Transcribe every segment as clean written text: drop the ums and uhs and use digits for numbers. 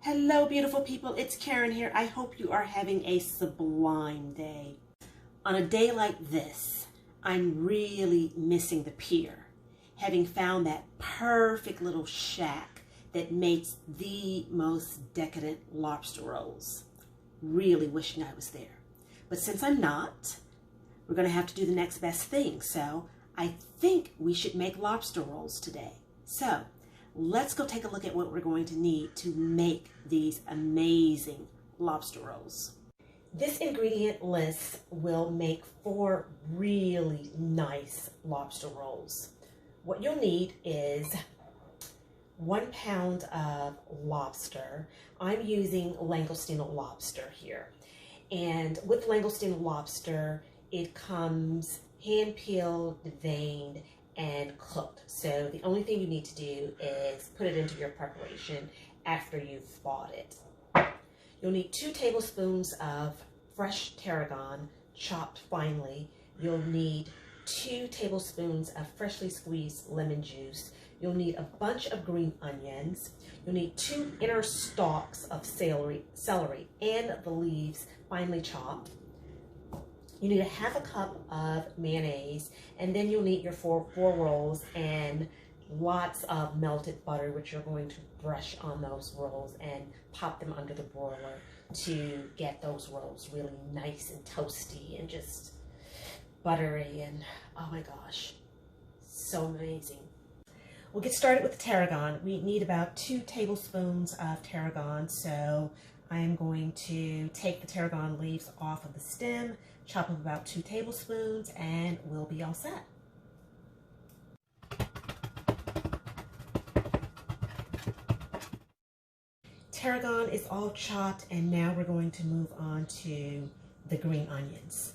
Hello, beautiful people. It's Karen here. I hope you are having a sublime day. On a day like this, I'm really missing the pier, having found that perfect little shack that makes the most decadent lobster rolls. Really wishing I was there. But since I'm not, we're going to have to do the next best thing. So I think we should make lobster rolls today. So let's go take a look at what we're going to need to make these amazing lobster rolls. This ingredient list will make 4 really nice lobster rolls. What you'll need is 1 pound of lobster. I'm using Langostino lobster here. And with Langostino lobster, it comes hand-peeled, veined, and cooked. So the only thing you need to do is put it into your preparation after you've bought it. You'll need 2 tablespoons of fresh tarragon chopped finely. You'll need 2 tablespoons of freshly squeezed lemon juice. You'll need a bunch of green onions. You'll need 2 inner stalks of celery and the leaves finely chopped. You need a ½ cup of mayonnaise, and then you'll need your four rolls and lots of melted butter, which you're going to brush on those rolls and pop them under the broiler to get those rolls really nice and toasty and just buttery, and oh my gosh, so amazing. We'll get started with the tarragon. We need about 2 tablespoons of tarragon, so I'm going to take the tarragon leaves off of the stem, chop up about 2 tablespoons, and we'll be all set. Tarragon is all chopped, and now we're going to move on to the green onions.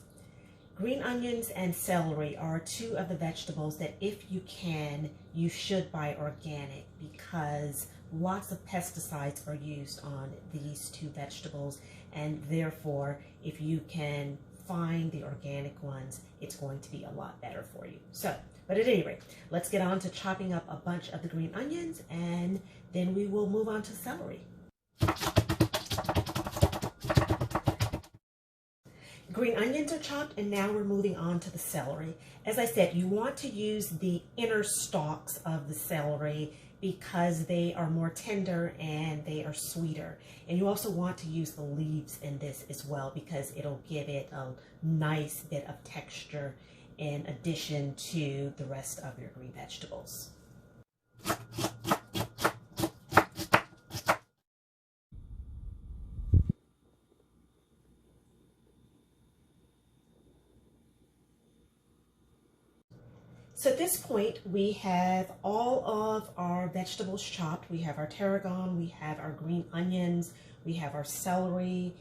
Green onions and celery are 2 of the vegetables that, if you can, you should buy organic, because lots of pesticides are used on these 2 vegetables, and therefore if you can find the organic ones, it's going to be a lot better for you. So, but at any rate, let's get on to chopping up a bunch of the green onions, and then we will move on to celery. Green onions are chopped, and now we're moving on to the celery. As I said, you want to use the inner stalks of the celery because they are more tender and they are sweeter. And you also want to use the leaves in this as well, because it'll give it a nice bit of texture in addition to the rest of your green vegetables. So at this point, we have all of our vegetables chopped. We have our tarragon, we have our green onions, we have our celery,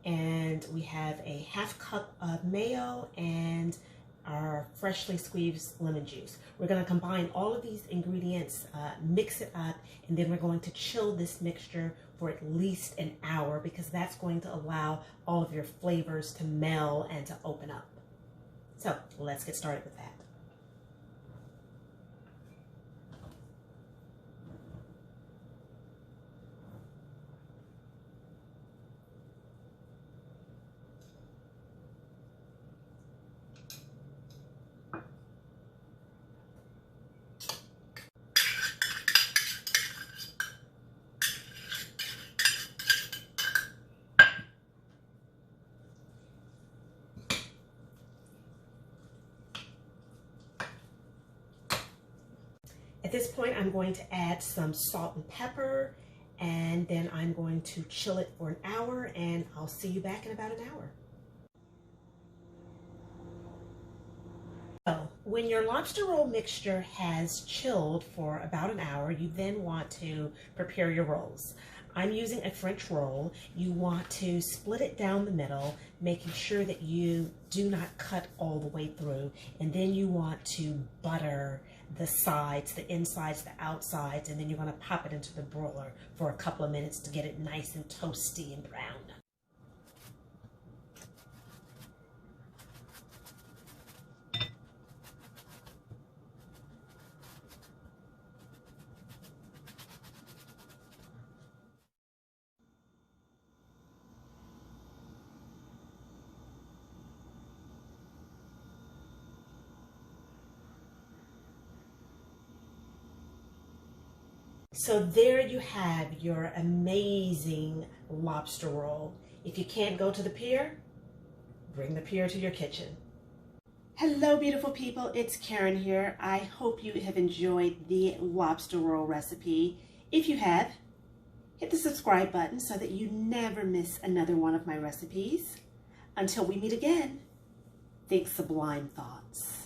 and we have a ½ cup of mayo and our freshly squeezed lemon juice. We're going to combine all of these ingredients, mix it up, and then we're going to chill this mixture for at least an hour, because that's going to allow all of your flavors to meld and to open up. So let's get started with that. At this point, I'm going to add some salt and pepper, and then I'm going to chill it for an hour, and I'll see you back in about an hour. So, when your lobster roll mixture has chilled for about an hour, you then want to prepare your rolls. I'm using a French roll. You want to split it down the middle, making sure that you do not cut all the way through, and then you want to butter the sides, the insides, the outsides, and then you're going to pop it into the broiler for a couple of minutes to get it nice and toasty and brown. So there you have your amazing lobster roll. If you can't go to the pier, bring the pier to your kitchen. Hello, beautiful people. It's Karen here. I hope you have enjoyed the lobster roll recipe. If you have, hit the subscribe button so that you never miss another one of my recipes. Until we meet again, think sublime thoughts.